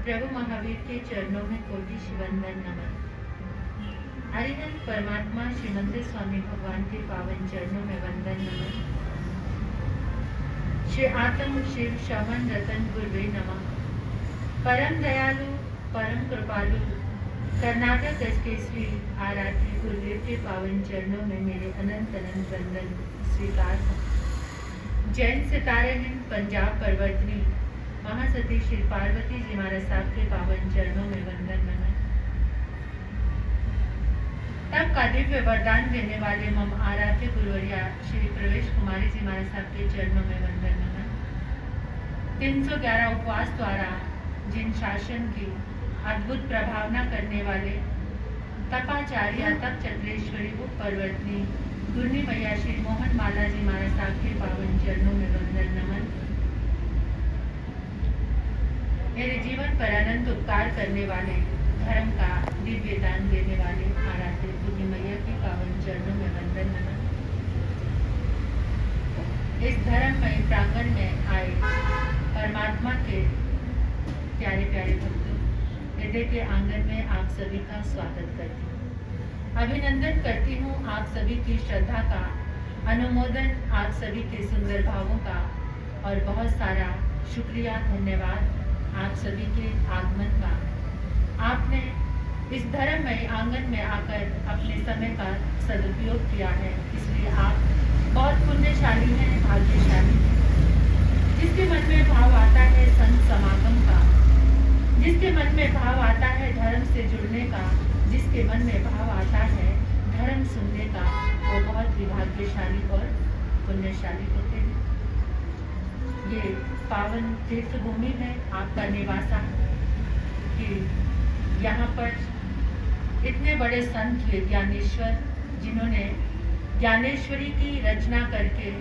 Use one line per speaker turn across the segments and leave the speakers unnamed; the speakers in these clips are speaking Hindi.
प्रभु महावीर के चरणों में कोटि वंदन नमन। हरिहर परमात्मा श्रीमंत स्वामी भगवान के पावन चरणों में वंदन नमन। श्री आत्म शिव शमन रतन गुरुवे नमः। परम दयालु परम कृपालु कर्नाटक केसरी आराध्य गुरुदेव के पावन चरणों में मेरे अनंत अनंत वंदन स्वीकार है। जैन सितारे हिंद पंजाब परवर्तनी महासती श्री पार्वती जी महाराज साहब के पावन चरणों में वंदन नमन। तब का दिव्य वरदान देने वाले मम आराध्य गुरुवर्या श्री प्रवेश कुमारी जी महाराज साहब के चरणों में वंदन नमन। 311 उपवास द्वारा जिन शासन की अद्भुत प्रभावना करने वाले तपाचार्य तप चक्रेश्वरी उप परवर्तनी गुरनी मैया श्री मोहन माला जी महाराज साहब के पावन चरणों में वंदन नमन। मेरे जीवन पर अनंत उपकार करने वाले धर्म का दिव्य दान देने वाले आराध्य गुरनी मैया के पावन चरणों में वंदन नमन। इस धर्ममय प्रांगण में आए परमात्मा के प्यारे प्यारे भक्तों, हृदय के आंगन में आप सभी का स्वागत करती हूँ। अभिनंदन करती हूँ आप सभी की श्रद्धा का, अनुमोदन आप सभी के सुंदर भावों का और बहुत सारा शुक्रिया धन्यवाद आप सभी के आगमन का। आपने इस धर्ममय आंगन में आकर अपने समय का सदुपयोग किया है, इसलिए आप बहुत पुण्यशाली हैं, भाग्यशाली हैं। जिसके मन में भाव आता है संत समागम का, जिसके मन में भाव आता है धर्म से जुड़ने का, जिसके मन में भाव आता है धर्म सुनने का, वो बहुत ही भाग्यशाली और पुण्यशाली होते हैं। ये पावन तीर्थ भूमि है, आपका निवासा कि यहाँ पर इतने बड़े संत हुए ज्ञानेश्वर, जिन्होंने ज्ञानेश्वरी की रचना करके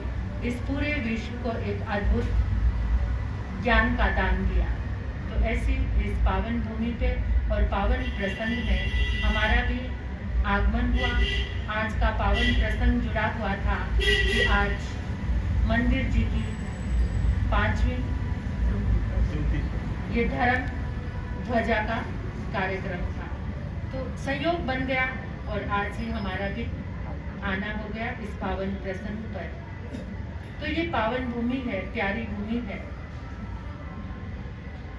इस पूरे विश्व को एक अद्भुत ज्ञान का दान दिया। तो ऐसी इस पावन भूमि पे और पावन प्रसंग में हमारा भी आगमन हुआ। आज का पावन प्रसंग जुड़ा हुआ था कि आज मंदिर जी की 5वीं ये धर्म ध्वजा का कार्यक्रम था, तो संयोग बन गया और आज ही हमारा भी आना हो गया इस पावन प्रसंग पर। तो ये पावन भूमि है, प्यारी भूमि है।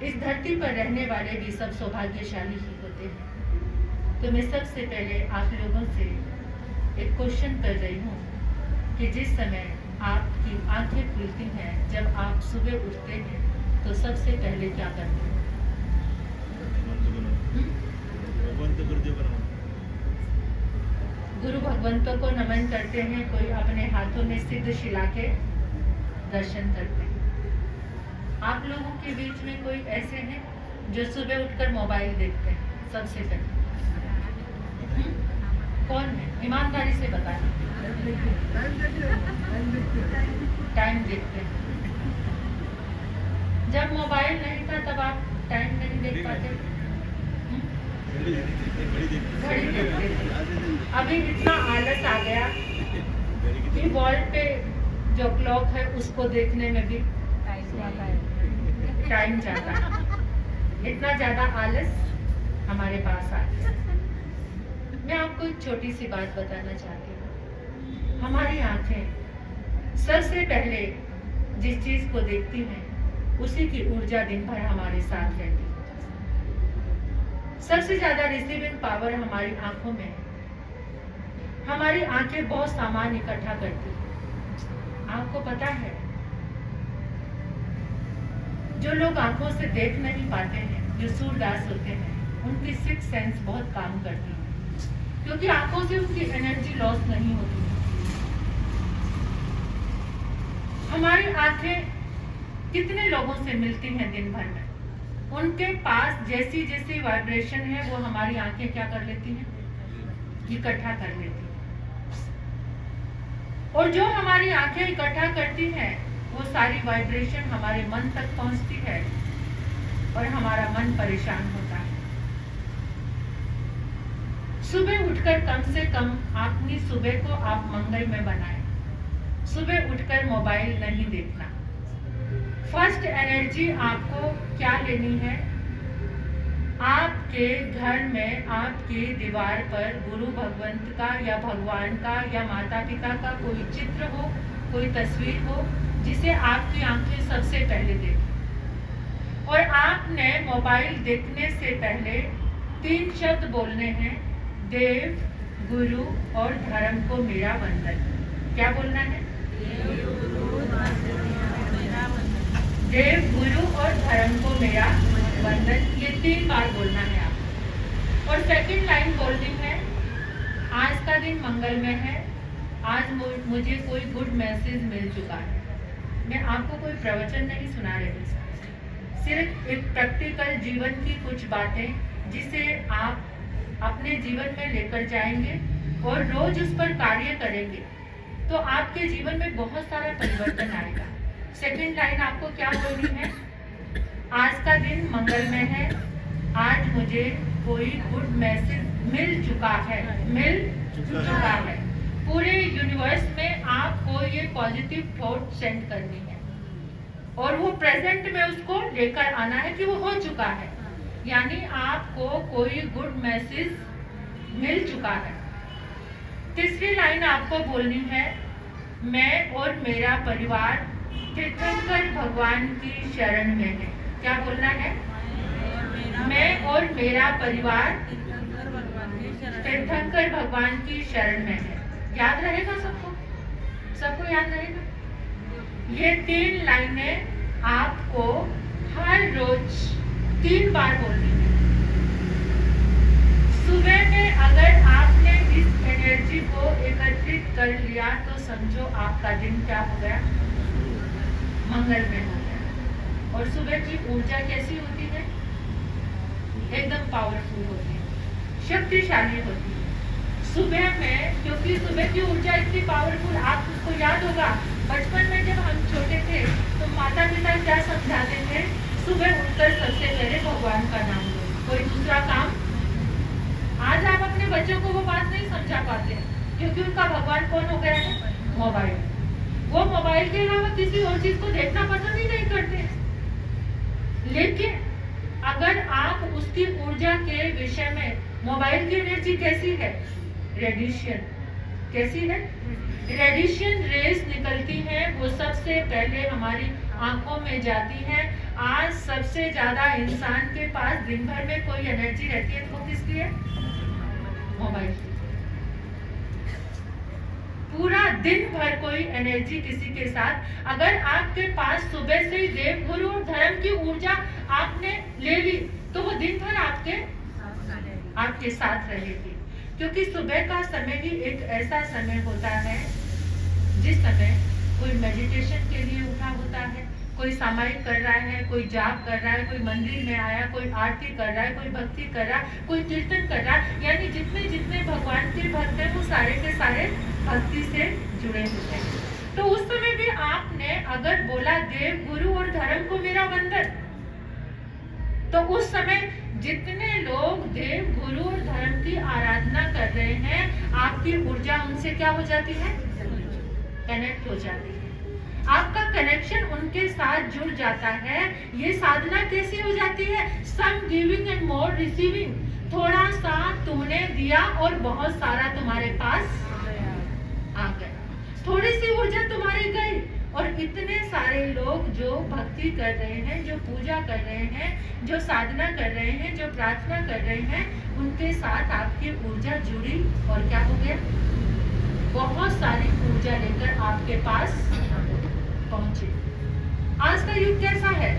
इस धरती पर रहने वाले भी सब सौभाग्यशाली ही होते हैं। तो मैं सबसे पहले आप लोगों से एक क्वेश्चन कर रही हूँ कि जिस समय आपकी आंखें खुलती हैं, जब आप सुबह उठते हैं, तो सबसे पहले क्या करते हैं? गुरु भगवंतों को नमन करते हैं, कोई अपने हाथों में सिद्ध शिला के दर्शन करते हैं। आप लोगों के बीच में कोई ऐसे हैं जो सुबह उठकर मोबाइल देखते हैं? सबसे पहले कौन है? ईमानदारी से बताना। टाइम देखते हैं। जब मोबाइल नहीं था तब आप टाइम नहीं देख पाते, घड़ी देखते थे। अभी इतना आलस आ गया कि वॉल पे जो क्लॉक है उसको देखने में भी टाइम जाता है। इतना ज्यादा आलस हमारे पास आ गया। मैं आपको एक छोटी सी बात बताना चाहती हूँ। हमारी आंखें सबसे पहले जिस चीज को देखती हैं, उसी की ऊर्जा दिन भर हमारे साथ रहती है। सबसे ज्यादा रिसीविंग पावर हमारी आंखों में है। हमारी आंखें बहुत सामान इकट्ठा करती हैं। आपको पता है, जो लोग आंखों से देख नहीं पाते हैं, जो सूरदास होते हैं, उनकी सिक्स सेंस बहुत काम करती है, क्योंकि आंखों से उनकी एनर्जी लॉस नहीं होती। हमारी आंखें कितने लोगों से मिलती हैं दिन भर में, उनके पास जैसी जैसी वाइब्रेशन है वो हमारी आंखें क्या कर लेती हैं? इकट्ठा कर लेती हैं। और जो हमारी आंखें इकट्ठा करती हैं, वो सारी वाइब्रेशन हमारे मन तक पहुंचती है और हमारा मन परेशान होता है। सुबह उठकर कम से कम अपनी सुबह को आप मंगलमय बनाएं। सुबह उठकर मोबाइल नहीं देखना। फर्स्ट एनर्जी आपको क्या लेनी है? आपके घर में आपकी दीवार पर गुरु भगवंत का या भगवान का या माता पिता का कोई चित्र हो, कोई तस्वीर हो, जिसे आपकी आंखें सबसे पहले देखें। और आपने मोबाइल देखने से पहले 3 शब्द बोलने हैं, देव, गुरु और धर्म को मेरा वंदन। क्या बोलना है? देव, गुरु और धर्म को मेरा वंदन। ये 3 बार बोलना है आपको। और सेकंड लाइन बोलनी है, आज का दिन मंगलमय है, आज मुझे कोई गुड मैसेज मिल चुका है। मैं आपको कोई प्रवचन नहीं सुना रही, सिर्फ एक प्रैक्टिकल जीवन की कुछ बातें जिसे आप अपने जीवन में लेकर जाएंगे और रोज उस पर कार्य करेंगे तो आपके जीवन में बहुत सारा परिवर्तन आएगा। सेकंड लाइन आपको क्या बोलनी है? आज का दिन मंगलमय है, आज मुझे कोई गुड मैसेज मिल चुका है। पूरे यूनिवर्स में आपको ये पॉजिटिव थॉट सेंड करनी है और वो प्रेजेंट में उसको लेकर आना है कि वो हो चुका है, यानी आपको कोई गुड मैसेज मिल चुका है। तीसरी लाइन आपको बोलनी है, मैं और मेरा परिवार तीर्थंकर भगवान की शरण में है। क्या बोलना है? मैं और मेरा परिवार तीर्थंकर भगवान की शरण में है। याद रहेगा सबको? सबको याद रहेगा? ये 3 लाइनें आपको हर रोज 3 बार बोलनी है। सुबह में अगर आपने इस एनर्जी को एकत्रित कर लिया तो समझो आपका दिन क्या हो गया? मंगलमय हो गया। और सुबह की ऊर्जा कैसी होती है? एकदम पावरफुल होती है, शक्तिशाली होती है सुबह में, क्योंकि सुबह की ऊर्जा इतनी पावरफुल। आपको याद होगा बचपन में जब हम छोटे थे तो माता पिता क्या समझाते थे? सुबह उठकर सबसे पहले भगवान का नाम लो, कोई दूसरा काम। आज आप अपने बच्चों को वो बात नहीं समझा पाते क्योंकि उनका भगवान कौन हो गया है? मोबाइल। वो मोबाइल के अलावा किसी और चीज को देखना पसंद ही नहीं करते। लेकिन अगर आप उसकी ऊर्जा के विषय में, मोबाइल की एनर्जी कैसी है? रेडिएशन। कैसी है? रेडिएशन रेस निकलती है, वो सबसे पहले हमारी आंखों में जाती है। आज सबसे ज्यादा इंसान के पास दिन भर में कोई एनर्जी रहती है तो वो किसकी है? मोबाइल। पूरा दिन भर कोई एनर्जी किसी के साथ, अगर आपके पास सुबह से ही देव, गुरु और धर्म की ऊर्जा आपने ले ली तो वो दिन भर आपके साथ रहेगी। क्योंकि सुबह का समय ही एक ऐसा समय होता है जिस समय कोई मेडिटेशन के लिए उठा होता है, कोई सामायिक कर रहा है, कोई जाप कर रहा है, कोई मंदिर में आया, कोई आरती कर रहा है, कोई भक्ति कर रहा है, कोई कीर्तन कर रहा है, यानी जितने जितने भगवान के भक्त हैं वो सारे के सारे भक्ति से जुड़े होते हैं। तो उस समय भी आपने अगर बोला देव, गुरु और धर्म को मेरा वंदन, तो उस समय जितने लोग देव, गुरु और धर्म की आराधना कर रहे हैं, आपकी ऊर्जा उनसे क्या हो जाती है? कनेक्ट हो जाती है। आपका कनेक्शन उनके साथ जुड़ जाता है। ये साधना कैसी हो जाती है? सम गिविंग एंड मोर रिसीविंग। थोड़ा सा तुमने दिया और बहुत सारा तुम्हारे पास आ गया। थोड़ी सी ऊर्जा तुम्हारी गई और इतने सारे लोग जो भक्ति कर रहे हैं, जो पूजा कर रहे हैं, जो साधना कर रहे हैं, जो प्रार्थना कर रहे हैं, उनके साथ आपकी ऊर्जा जुड़ी और क्या हो गया? बहुत सारी ऊर्जा लेकर आपके पास पहुंचे। आज का युग कैसा है?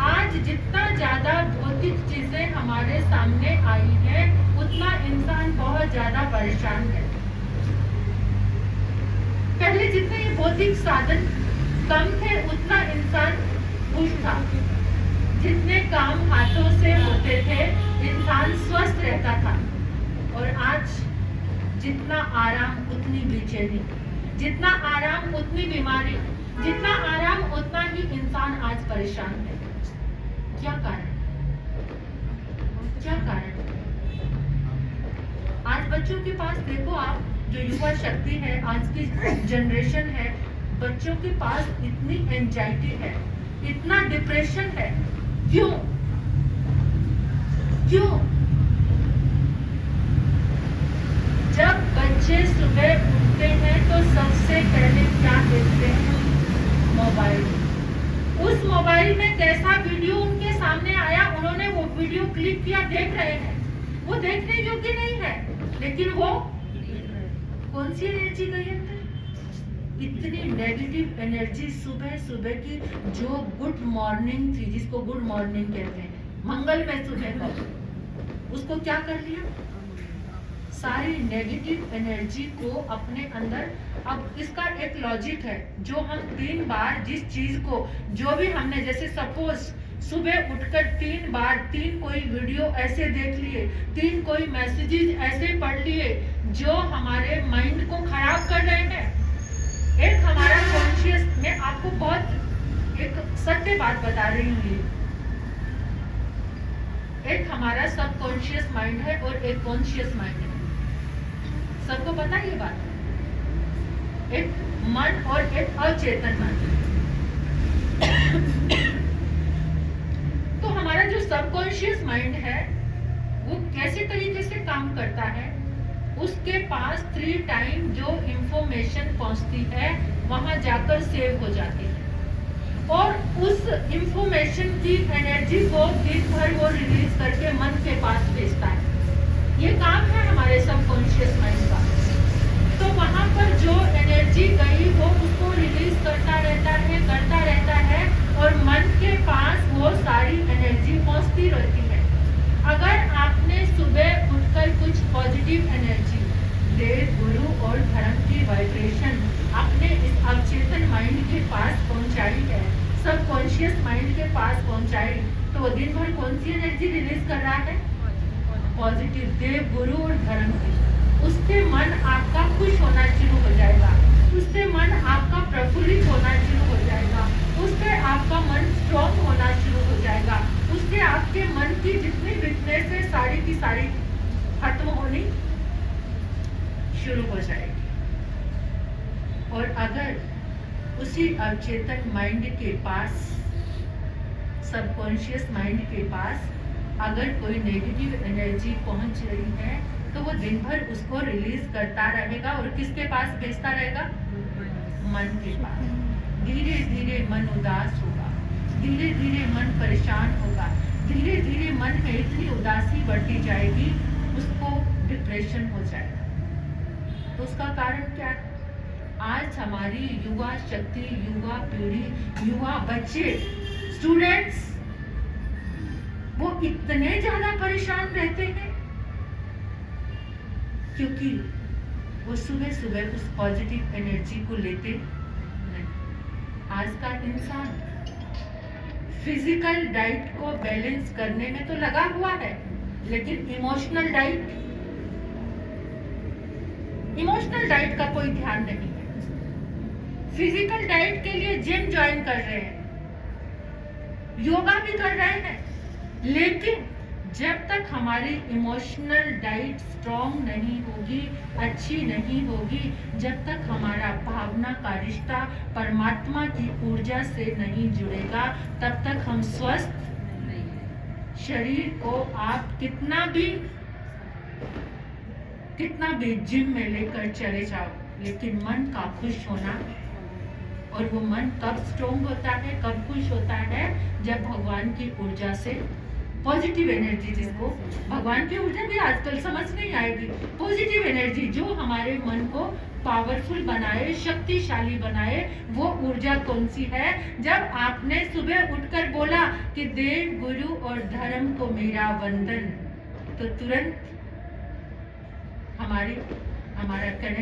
आज जितना ज्यादा भौतिक चीजें हमारे सामने आई हैं, उतना इंसान बहुत ज्यादा परेशान है। पहले जितने ये भौतिक साधन कम थे उतना इंसान खुश था। जितने काम हाथों से होते थे इंसान स्वस्थ रहता था। और आज जितना आराम उतनी बेचैनी, जितना आराम उतनी बीमारी, जितना आराम उतना ही इंसान आज परेशान है। क्या कारण? क्या कारण? आज बच्चों के पास देखो आप, जो युवा शक्ति है, आज की जनरेशन है, बच्चों के पास इतनी एंजाइटी है, इतना डिप्रेशन है। क्यों? क्यों? जब बच्चे सुबह उठते हैं तो सबसे पहले क्या देखते हैं? मोबाइल। उस मोबाइल में कैसा वीडियो उनके सामने आया, उन्होंने वो वीडियो क्लिक किया, देख रहे हैं। वो देखने योग्य नहीं है, लेकिन वो कौन सी एनर्जी गई अंदर? इतनी नेगेटिव एनर्जी सुबह सुबह की, जो गुड मॉर्निंग थी, जिसको गुड मॉर्निंग कहते हैं, मंगल में सुबह का, उसको क्या कर लिया? सारी नेगेटिव एनर्जी को अपने अंदर। अब इसका एक लॉजिक है, जो हम 3 बार जिस चीज को, जो भी हमने, जैसे सपोज सुबह उठकर 3 बार 3 कोई वीडियो ऐसे देख लिए, 3 कोई मैसेजेस ऐसे पढ़ लिए जो हमारे माइंड को खराब कर रहे हैं। एक हमारा कॉन्शियस, मैं आपको बहुत एक सत्य बात बता रही हूँ, एक हमारा सबकॉन्शियस माइंड है और एक कॉन्शियस माइंड है। सबको पता ये बात? एक मन और एक अचेतन मन। तो हमारा जो सबकॉन्शियस माइंड है वो कैसे तरीके से काम करता है? उसके पास 3 टाइम जो इंफॉर्मेशन पहुंचती है वहां जाकर सेव हो जाती है, और उस इंफॉर्मेशन की एनर्जी को दिन भर वो रिलीज करके मन के पास भेजता है। ये काम है हमारे सबकॉन्शियस माइंड का। तो वहां पर जो एनर्जी गई वो उसको रिलीज करता रहता है और मन के पास वो सारी एनर्जी पहुंचती रहती है। अगर आपने सुबह उठकर कुछ पॉजिटिव एनर्जी, देव, गुरु और धर्म की वाइब्रेशन अपने इस अवचेतन माइंड के पास पहुंचाई है, सबकॉन्शियस माइंड के पास पहुंचाई, तो वो दिन भर कौन सी एनर्जी रिलीज कर रहा है? पॉजिटिव, देव, गुरु और धर्म की। उससे मन आपका खुश होना शुरू हो जाएगा, उससे मन आपका प्रफुल्लित होना शुरू हो जाएगा, उससे आपका मन स्ट्रॉन्ग होना शुरू हो जाएगा, उससे आपके मन की जितनी वीकनेस है सारी की सारी खत्म होनी शुरू हो जाएगी। और अगर उसी अवचेतन माइंड के पास, सबकॉन्शियस माइंड के पास अगर कोई नेगेटिव एनर्जी पहुंच रही है तो वो दिन भर उसको रिलीज करता रहेगा और किसके पास भेजता रहेगा? मन के पास। धीरे धीरे मन उदास होगा, धीरे धीरे मन परेशान होगा, धीरे धीरे मन में इतनी उदासी बढ़ती जाएगी, उसको डिप्रेशन हो जाएगा। तो उसका कारण क्या है? आज हमारी युवा शक्ति, युवा पीढ़ी, युवा बच्चे, स्टूडेंट्स, वो इतने ज्यादा परेशान रहते हैं क्योंकि वो सुबह सुबह उस पॉजिटिव एनर्जी को लेते नहीं। आज का इंसान फिजिकल डाइट को बैलेंस करने में तो लगा हुआ है, लेकिन इमोशनल डाइट का कोई ध्यान नहीं है। फिजिकल डाइट के लिए जिम ज्वाइन कर रहे हैं, योगा भी कर रहे हैं, लेकिन जब तक हमारी इमोशनल डाइट स्ट्रॉन्ग नहीं होगी, अच्छी नहीं होगी, जब तक हमारा भावना का रिश्ता परमात्मा की ऊर्जा से नहीं जुड़ेगा, तब तक हम स्वस्थ नहीं। शरीर को आप कितना भी जिम में लेकर चले जाओ, लेकिन मन का खुश होना, और वो मन कब स्ट्रॉन्ग होता है, कब खुश होता है? जब भगवान की ऊर्जा से, पॉजिटिव एनर्जी, जिसको भगवान की ऊर्जा भी आजकल समझ नहीं आएगी, पॉजिटिव एनर्जी जो हमारे मन को पावरफुल बनाए, शक्तिशाली बनाए, वो ऊर्जा कौन सी है? जब आपने सुबह उठकर बोला कि देव, गुरु और धर्म को मेरा वंदन, तो तुरंत हमारा कनेक्ट